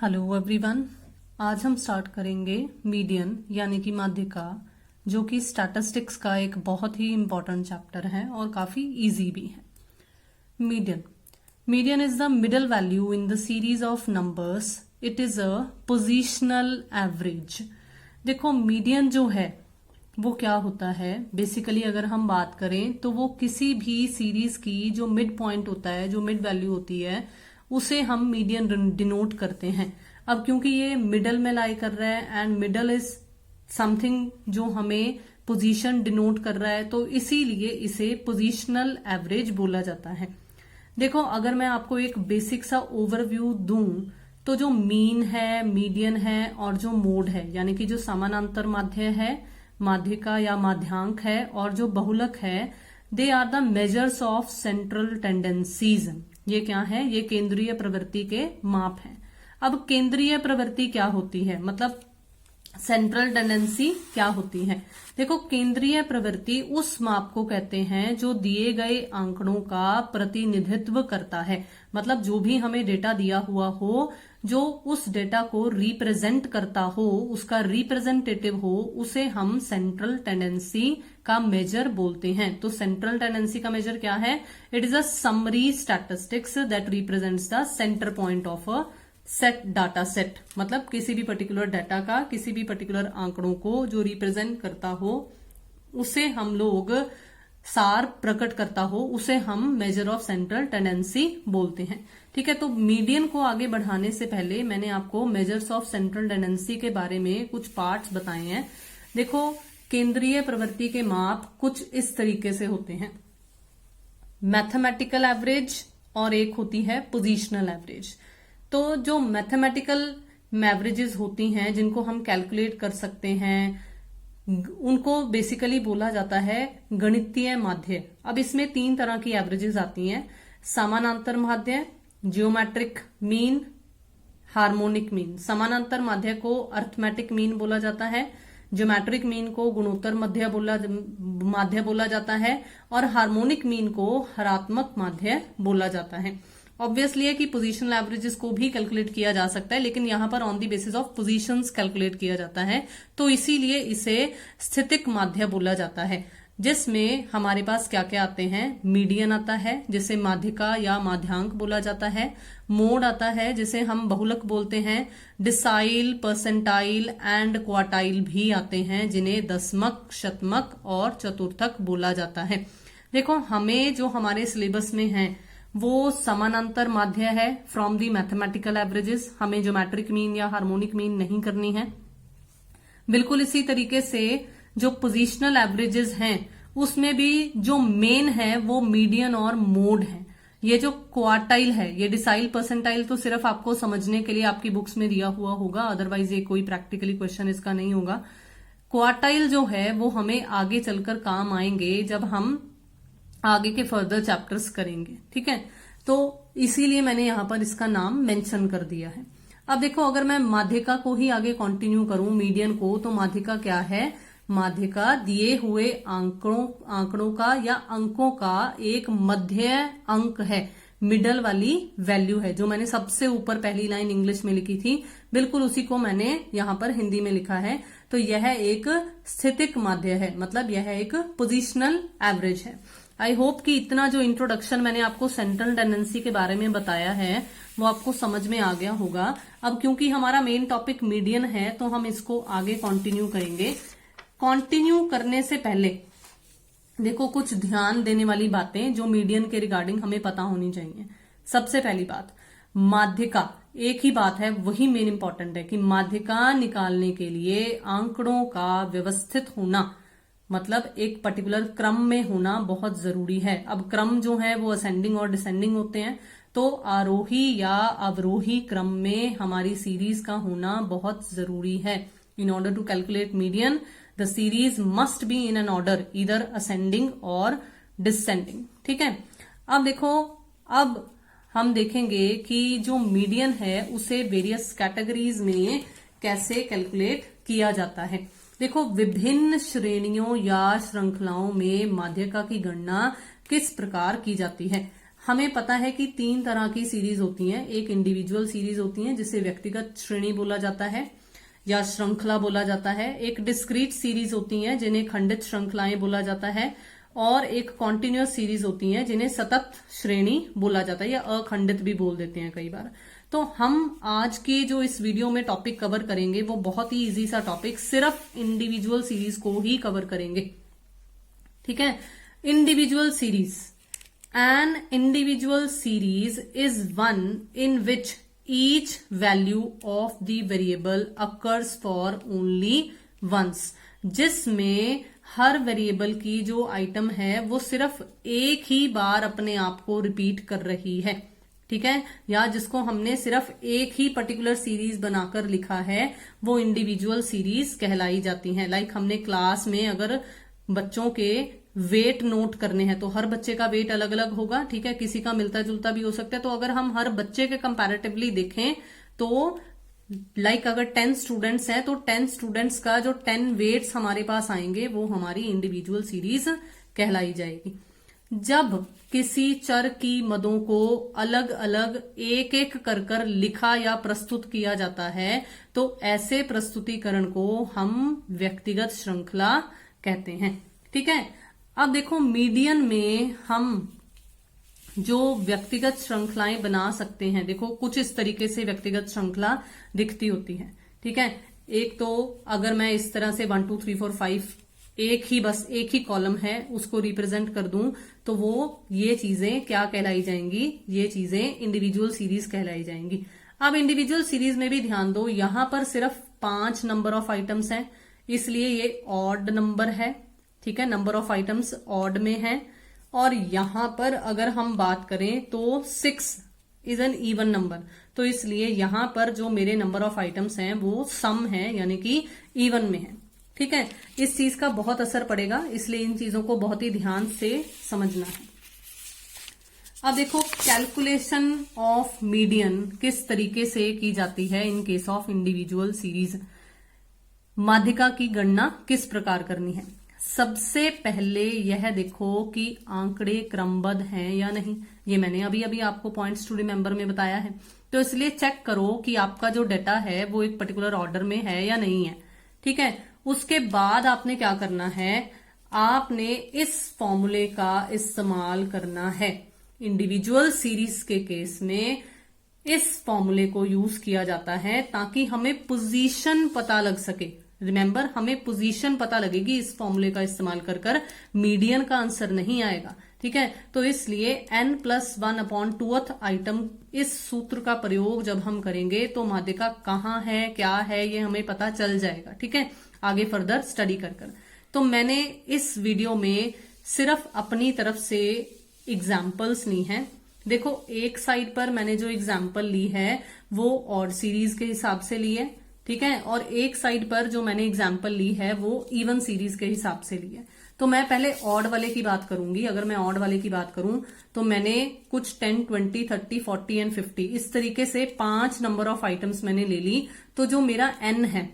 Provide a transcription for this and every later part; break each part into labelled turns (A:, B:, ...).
A: Hello everyone. आज हम start करेंगे मीडियन यानी कि माध्यिका, जो कि स्टैटिस्टिक्स का एक बहुत ही इंपॉर्टेंट चैप्टर है और काफी इजी भी है। Median median is the middle value in the series of numbers. It is a positional average. देखो, मीडियन जो है वो क्या होता है, बेसिकली अगर हम बात करें तो वो किसी भी सीरीज की जो मिड पॉइंट होता है, जो मिड वैल्यू होती है, उसे हम मीडियन डिनोट करते हैं। अब क्योंकि ये मिडल में लाई कर रहा है एंड मिडल इज समथिंग जो हमें पोजीशन डिनोट कर रहा है, तो इसीलिए इसे पोजीशनल एवरेज बोला जाता है। देखो, अगर मैं आपको एक बेसिक सा ओवरव्यू दूं तो जो मीन है, मीडियन है और जो मोड है यानी कि जो समानांतर माध्य है, माध्यिका या माध्यांक है, और जो बहुलक है, they are the measures of central tendencies. ये क्या है? ये केंद्रीय प्रवृत्ति के माप हैं। अब केंद्रीय प्रवृत्ति क्या होती है, मतलब सेंट्रल टेंडेंसी क्या होती है? देखो, केंद्रीय प्रवृत्ति उस माप को कहते हैं जो दिए गए आंकड़ों का प्रतिनिधित्व करता है। मतलब जो भी हमें डेटा दिया हुआ हो, जो उस डेटा को रिप्रेजेंट करता हो, उसका रिप्रेजेंटेटिव हो, उसे हम सेंट्रल टेंडेंसी का मेजर बोलते हैं। तो सेंट्रल टेंडेंसी का मेजर क्या है? It is a summary statistics that represents the centre point of a set data set. मतलब किसी भी पर्टिकुलर डाटा का, किसी भी पर्टिकुलर आंकड़ों को जो रिप्रेजेंट करता हो, उसे हम लोग सार प्रकट करता हो, उसे हम मेजर ऑफ सेंट्रल टेंडेंसी बोलते हैं। ठीक है, तो मीडियन को आगे बढ़ाने से पहले मैंने आपको मेजर्स ऑफ सेंट्रल टेंडेंसी के बारे में कुछ पार्ट्स बताए हैं। देखो, केंद्रीय प्रवृत्ति के माप कुछ इस तरीके से होते हैं, मैथमेटिकल एवरेज और एक होती है पोजिशनल एवरेज। तो जो मैथमेटिकल एवरेजेस होती हैं, जिनको हम कैलकुलेट कर सकते हैं, उनको बेसिकली बोला जाता है गणितीय माध्य। अब इसमें 3 तरह की एवरेजेस आती हैं: समानांतर माध्य, जियोमेट्रिक मीन, हार्मोनिक मीन। समानांतर माध्य को अर्थमेटिक मीन बोला जाता है, ज्योमेट्रिक मीन को गुणोत्तर माध्य बोला जाता है, और हार्मोनिक मीन को हरात्मक माध्य बोला जाता है। ऑब्वियसली है कि पोजीशनल एवरेजेस को भी कैलकुलेट किया जा सकता है, लेकिन यहां पर on the basis of positions calculate किया जाता है, तो इसीलिए इसे स्थितिक माध्य बोला जाता है। जिसमें हमारे पास क्या क्या आते हैं? मीडियन आता है, जिसे माध्यिका या माध्यांक बोला जाता है। मोड आता है, जिसे हम बहुलक बोलते हैं। डिसाइल, परसेंटाइल एंड क्वार्टाइल भी आते हैं, जिन्हें दशमक, शतमक और चतुर्थक बोला जाता है। देखो, हमें जो हमारे सिलेबस में है वो समानांतर माध्य है फ्रॉम दी मैथमेटिकल एवरेजेस। हमें ज्योमेट्रिक मीन या हार्मोनिक मीन नहीं करनी है। बिल्कुल इसी तरीके से जो पोजीशनल एवरेजेस हैं, उसमें भी जो मेन है वो मीडियन और मोड है। ये जो क्वार्टाइल है, ये डिसाइल, परसेंटाइल तो सिर्फ आपको समझने के लिए आपकी बुक्स में दिया हुआ होगा, अदरवाइज ये कोई प्रैक्टिकली क्वेश्चन इसका नहीं होगा। क्वार्टाइल जो है वो हमें आगे चलकर काम आएंगे जब हम आगे के फर्दर चैप्टर्स करेंगे। ठीक है, तो इसीलिए मैंने यहां पर इसका नाम मेंशन कर दिया है। अब देखो, अगर मैं माध्यिका को ही आगे कंटिन्यू करूं, मीडियन को, तो माध्यिका क्या है? माध्यिका दिए हुए आंकड़ों का या अंकों का एक मध्य अंक है, मिडल वाली वैल्यू है। जो मैंने सबसे ऊपर पहली लाइन इंग्लिश में लिखी थी, बिल्कुल उसी को मैंने यहां पर हिंदी में लिखा है। तो यह एक स्थितिक माध्य है, मतलब यह एक पोजिशनल एवरेज है। आई होप कि इतना जो इंट्रोडक्शन मैंने आपको सेंट्रल टेंडेंसी के बारे में बताया है वो आपको समझ में आ गया होगा। अब क्योंकि हमारा मेन टॉपिक मीडियन है, तो हम इसको आगे कंटिन्यू करेंगे। कंटिन्यू करने से पहले देखो, कुछ ध्यान देने वाली बातें जो मीडियन के रिगार्डिंग हमें पता होनी चाहिए। सबसे पहली बात, माध्यिका, एक ही बात है, वही मेन इंपॉर्टेंट है कि माध्यिका निकालने के लिए आंकड़ों का व्यवस्थित होना, मतलब एक पर्टिकुलर क्रम में होना बहुत जरूरी है। अब क्रम जो है वो असेंडिंग और डिसेंडिंग होते हैं, तो आरोही या अवरोही क्रम में हमारी सीरीज का होना बहुत जरूरी है। In order to calculate median, the series must be in an order, either ascending or descending. ठीक है, अब देखो, अब हम देखेंगे कि जो मीडियन है उसे वेरियस कैटेगरीज में कैसे कैलकुलेट किया जाता है। देखो, विभिन्न श्रेणियों या श्रृंखलाओं में माध्यिका की गणना किस प्रकार की जाती है। हमें पता है कि 3 तरह की सीरीज होती हैं। एक इंडिविजुअल सीरीज होती है जिसे व्यक्तिगत श्रेणी बोला जाता है या श्रृंखला बोला जाता है। एक डिस्क्रीट सीरीज होती हैं जिन्हें खंडित श्रृंखलाएं बोला जाता है, और एक कॉन्टिन्यूअस सीरीज होती हैं जिन्हें सतत श्रेणी बोला जाता है या अखंडित भी बोल देते हैं कई बार। तो हम आज के जो इस वीडियो में टॉपिक कवर करेंगे वो बहुत ही इजी सा टॉपिक, सिर्फ इंडिविजुअल सीरीज को ही कवर करेंगे। ठीक है, individual series. An individual series is one in which each value of the variable occurs for only once, जिसमें हर वेरिएबल की जो आइटम है वो सिर्फ एक ही बार अपने आप को रिपीट कर रही है। ठीक है, या जिसको हमने सिर्फ एक ही पर्टिकुलर सीरीज बनाकर लिखा है वो इंडिविजुअल सीरीज कहलाई जाती है। लाइक हमने क्लास में अगर बच्चों के वेट नोट करने हैं तो हर बच्चे का वेट अलग अलग होगा। ठीक है, किसी का मिलता जुलता भी हो सकता है। तो अगर हम हर बच्चे के कंपैरेटिवली देखें तो लाइक अगर 10 स्टूडेंट्स हैं तो 10 स्टूडेंट्स का जो 10 वेट्स हमारे पास आएंगे वो हमारी इंडिविजुअल सीरीज कहलाई जाएगी। जब किसी चर की मदों को अलग अलग एक एक कर लिखा या प्रस्तुत किया जाता है तो ऐसे प्रस्तुतिकरण को हम व्यक्तिगत श्रृंखला कहते हैं। ठीक है, अब देखो मीडियन में हम जो व्यक्तिगत श्रृंखलाएं बना सकते हैं, देखो कुछ इस तरीके से व्यक्तिगत श्रृंखला दिखती होती है। ठीक है, एक तो अगर मैं इस तरह से 1 2 3 4 5 एक ही कॉलम है उसको रिप्रेजेंट कर दूं तो वो ये चीजें क्या कहलाई जाएंगी, ये चीजें इंडिविजुअल सीरीज कहलाई जाएंगी। अब इंडिविजुअल सीरीज में भी ध्यान दो, यहां पर सिर्फ 5 नंबर ऑफ आइटम्स हैं इसलिए ये ऑड नंबर है। ठीक है, नंबर ऑफ आइटम्स ऑड में है। और यहां पर अगर हम बात करें तो 6 इज एन इवन नंबर, तो इसलिए यहां पर जो मेरे नंबर ऑफ आइटम्स हैं वो सम है यानी कि इवन में है। ठीक है, इस चीज का बहुत असर पड़ेगा इसलिए इन चीजों को बहुत ही ध्यान से समझना है। अब देखो कैलकुलेशन ऑफ मीडियन किस तरीके से की जाती है in case of individual series. माध्यिका की गणना किस प्रकार करनी है। सबसे पहले यह देखो कि आंकड़े क्रमबद्ध हैं या नहीं। ये मैंने अभी आपको पॉइंट्स टू रिमेंबर में बताया है, तो इसलिए चेक करो कि आपका जो डेटा है वो एक पर्टिकुलर ऑर्डर में है या नहीं है। ठीक है, उसके बाद आपने क्या करना है, आपने इस फॉर्मूले का इस्तेमाल करना है। इंडिविजुअल सीरीज के केस में इस फॉर्मूले को यूज किया जाता है ताकि हमें पोजीशन पता लग सके। रिमेंबर, हमें पोजीशन पता लगेगी इस फॉर्मूले का इस्तेमाल कर मीडियन का आंसर नहीं आएगा। ठीक है, तो इसलिए n+1/2th आइटम इस सूत्र का प्रयोग जब हम करेंगे तो माध्यिका कहाँ है क्या है ये हमें पता चल जाएगा। ठीक है, आगे फर्दर स्टडी कर तो मैंने इस वीडियो में सिर्फ अपनी तरफ से एग्जाम्पल्स ली हैं। देखो एक साइड पर मैंने जो एग्जाम्पल ली है वो ऑड सीरीज के हिसाब से ली है। ठीक है, और एक साइड पर जो मैंने एग्जाम्पल ली है वो इवन सीरीज के हिसाब से ली है। तो मैं पहले ऑड वाले की बात करूंगी। अगर मैं ऑड वाले की बात करूं तो मैंने कुछ 10 20 30 40 एंड 50 इस तरीके से 5 नंबर ऑफ आइटम्स मैंने ले ली। तो जो मेरा n है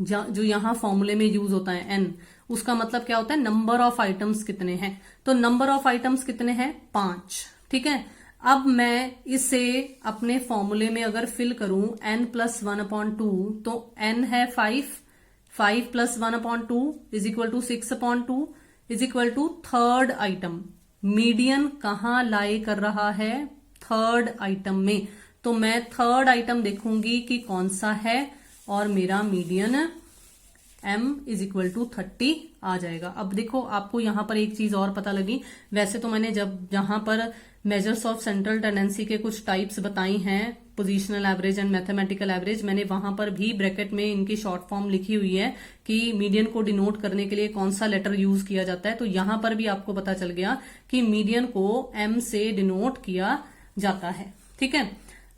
A: जो यहां फॉर्मूले में यूज होता है n, उसका मतलब क्या होता है, नंबर ऑफ आइटम्स कितने हैं। तो नंबर ऑफ आइटम्स कितने हैं, 5। ठीक है, अब मैं इसे अपने फॉर्मूले में अगर फिल करूं n+1/2 तो n है 5 +1/2 is equal to 6/2 is equal to third item. Median कहाँ लाई कर रहा है, थर्ड आइटम में। तो मैं थर्ड आइटम देखूंगी कि कौन सा है और मेरा median m is equal to 30 आ जाएगा। अब देखो आपको यहां पर एक चीज और पता लगी। वैसे तो मैंने जहां पर मेजर्स ऑफ सेंट्रल टेंडेंसी के कुछ टाइप्स बताई हैं, positional average and mathematical average, मैंने वहां पर भी ब्रैकेट में इनकी शॉर्ट फॉर्म लिखी हुई है कि मीडियन को डिनोट करने के लिए कौन सा लेटर यूज किया जाता है। तो यहां पर भी आपको पता चल गया कि मीडियन को m से डिनोट किया जाता है। ठीक है,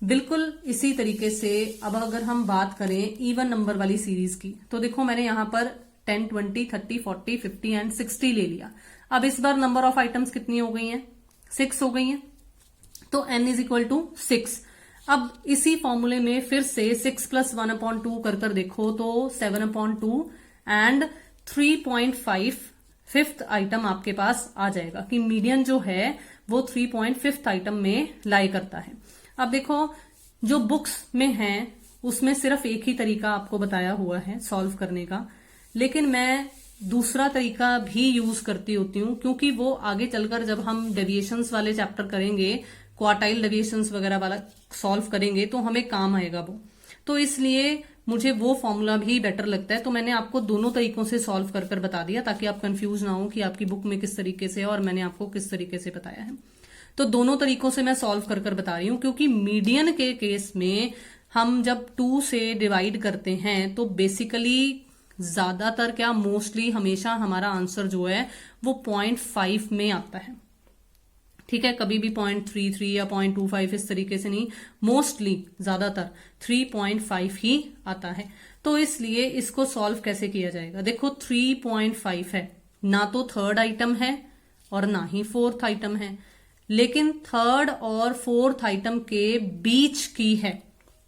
A: बिल्कुल इसी तरीके से अब अगर हम बात करें इवन नंबर वाली सीरीज की तो देखो मैंने यहां पर 10 20 30 40 50 एंड 60 ले लिया। अब इस बार नंबर ऑफ आइटम्स कितनी हो गई हैं, 6 हो गई हैं। तो n इज इक्वल टू 6। अब इसी फॉर्मूले में फिर से 6 +1/2 कर देखो तो 7/2 एंड 3.5 फिफ्थ आइटम आपके पास आ जाएगा कि मीडियन जो है वो 3.5 आइटम में लाई करता है। अब देखो जो बुक्स में है उसमें सिर्फ एक ही तरीका आपको बताया हुआ है सॉल्व करने का, लेकिन मैं दूसरा तरीका भी यूज करती होती हूँ, क्योंकि वो आगे चलकर जब हम डेविएशंस वाले चैप्टर करेंगे, क्वार्टाइल डेविएशंस वगैरह वाला सॉल्व करेंगे तो हमें काम आएगा वो। तो इसलिए मुझे वो फॉर्मूला भी बेटर लगता है। तो मैंने आपको दोनों तरीकों से सॉल्व कर कर बता दिया ताकि आप कंफ्यूज ना हो कि आपकी बुक में किस तरीके से है और मैंने आपको किस तरीके से बताया है। तो दोनों तरीकों से मैं सॉल्व कर कर बता रही हूं, क्योंकि मीडियन के केस में हम जब 2 से डिवाइड करते हैं तो बेसिकली ज्यादातर क्या मोस्टली हमेशा हमारा आंसर जो है वो 0.5 में आता है। ठीक है, कभी भी 0.33 या 0.25 इस तरीके से नहीं, मोस्टली ज्यादातर 3.5 ही आता है। तो इसलिए इसको सॉल्व कैसे किया जाएगा, देखो 3.5 है, ना तो थर्ड आइटम है और ना ही फोर्थ आइटम है, लेकिन थर्ड और फोर्थ आइटम के बीच की है।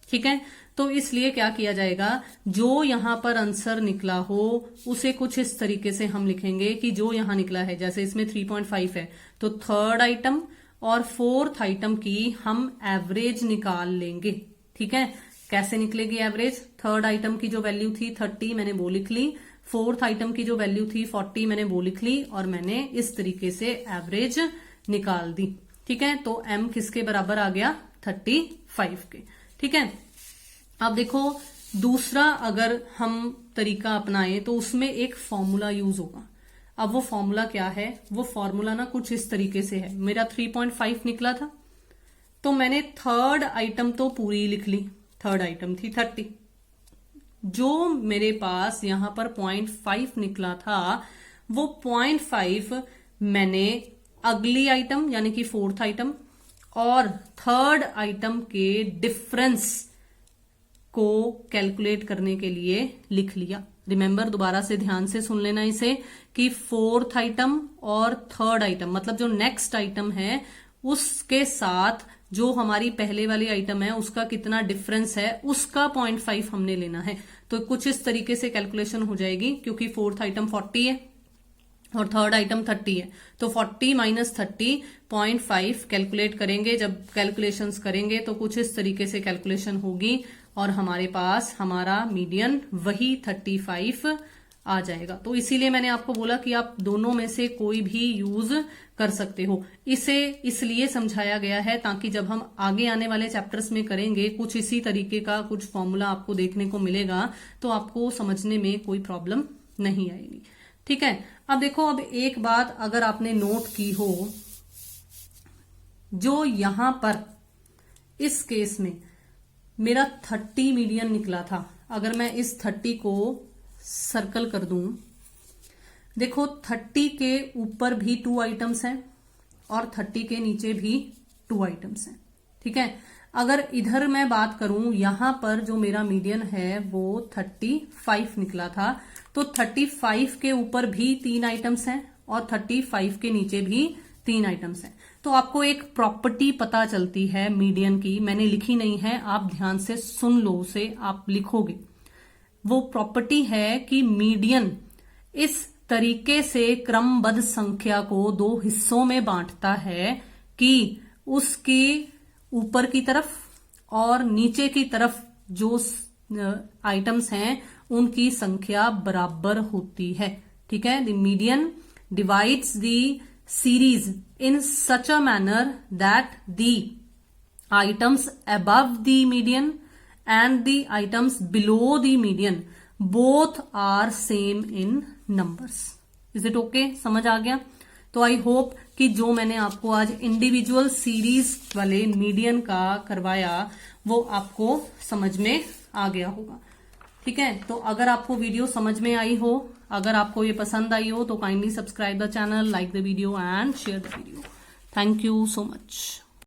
A: ठीक है, तो इसलिए क्या किया जाएगा, जो यहां पर आंसर निकला हो उसे कुछ इस तरीके से हम लिखेंगे कि जो यहां निकला है, जैसे इसमें 3.5 है तो थर्ड आइटम और फोर्थ आइटम की हम एवरेज निकाल लेंगे। ठीक है, कैसे निकलेगी एवरेज, थर्ड आइटम की जो वैल्यू थी 30 मैंने वो लिख ली, फोर्थ आइटम की जो वैल्यू थी 40 मैंने वो लिख ली, और मैंने इस तरीके से एवरेज निकाल दी। ठीक है, तो m किसके बराबर आ गया, 35 के। ठीक है, अब देखो दूसरा अगर हम तरीका अपनाएं तो उसमें एक फॉर्मूला यूज होगा। अब वो फॉर्मूला क्या है, वो फॉर्मूला ना कुछ इस तरीके से है, मेरा 3.5 निकला था तो मैंने थर्ड आइटम तो पूरी लिख ली, थर्ड आइटम थी 30, जो मेरे पास यहां पर 0.5 निकला था वो 0.5 मैंने अगली आइटम यानी कि फोर्थ आइटम और थर्ड आइटम के डिफरेंस को कैलकुलेट करने के लिए लिख लिया। रिमेंबर, दोबारा से ध्यान से सुन लेना इसे कि फोर्थ आइटम और थर्ड आइटम मतलब जो नेक्स्ट आइटम है उसके साथ जो हमारी पहले वाली आइटम है उसका कितना डिफरेंस है उसका 0.5 हमने लेना है। तो कुछ इस तरीके से कैलकुलेशन हो जाएगी, क्योंकि फोर्थ आइटम 40 है और थर्ड आइटम 30 है, तो 40 माइनस 30 0.5 कैलकुलेट करेंगे। जब कैलकुलेशंस करेंगे तो कुछ इस तरीके से कैलकुलेशन होगी और हमारे पास हमारा मीडियन वही 35 आ जाएगा। तो इसीलिए मैंने आपको बोला कि आप दोनों में से कोई भी यूज कर सकते हो। इसे इसलिए समझाया गया है ताकि जब हम आगे आने वाले चैप्टर्स में करेंगे कुछ इसी तरीके का कुछ फॉर्मूला आपको देखने को मिलेगा तो आपको समझने में कोई प्रॉब्लम नहीं आएगी। ठीक है, अब देखो, अब एक बात अगर आपने नोट की हो, जो यहां पर इस केस में मेरा 30 मीडियन निकला था, अगर मैं इस 30 को सर्कल कर दूं, देखो 30 के ऊपर भी 2 आइटम्स हैं और 30 के नीचे भी 2 आइटम्स हैं। ठीक है, अगर इधर मैं बात करूं, यहां पर जो मेरा मीडियन है वो 35 निकला था, तो 35 के ऊपर भी 3 आइटम्स हैं और 35 के नीचे भी 3 आइटम्स हैं। तो आपको एक प्रॉपर्टी पता चलती है मीडियन की, मैंने लिखी नहीं है, आप ध्यान से सुन लो उसे, आप लिखोगे। वो प्रॉपर्टी है कि मीडियन इस तरीके से क्रमबद्ध संख्या को 2 हिस्सों में बांटता है कि उसकी ऊपर की तरफ और नीचे की तरफ जो आइटम्स हैं उनकी संख्या बराबर होती है। ठीक है, the median divides the series in such a manner that the items above the median and the items below the median both are same in numbers. Is it okay? समझ आ गया? तो आई होप कि जो मैंने आपको आज individual series वाले median का करवाया वो आपको समझ में आ गया होगा। ठीक है, तो अगर आपको वीडियो समझ में आई हो, अगर आपको ये पसंद आई हो तो kindly subscribe the channel, like the video and share the video. Thank you so much.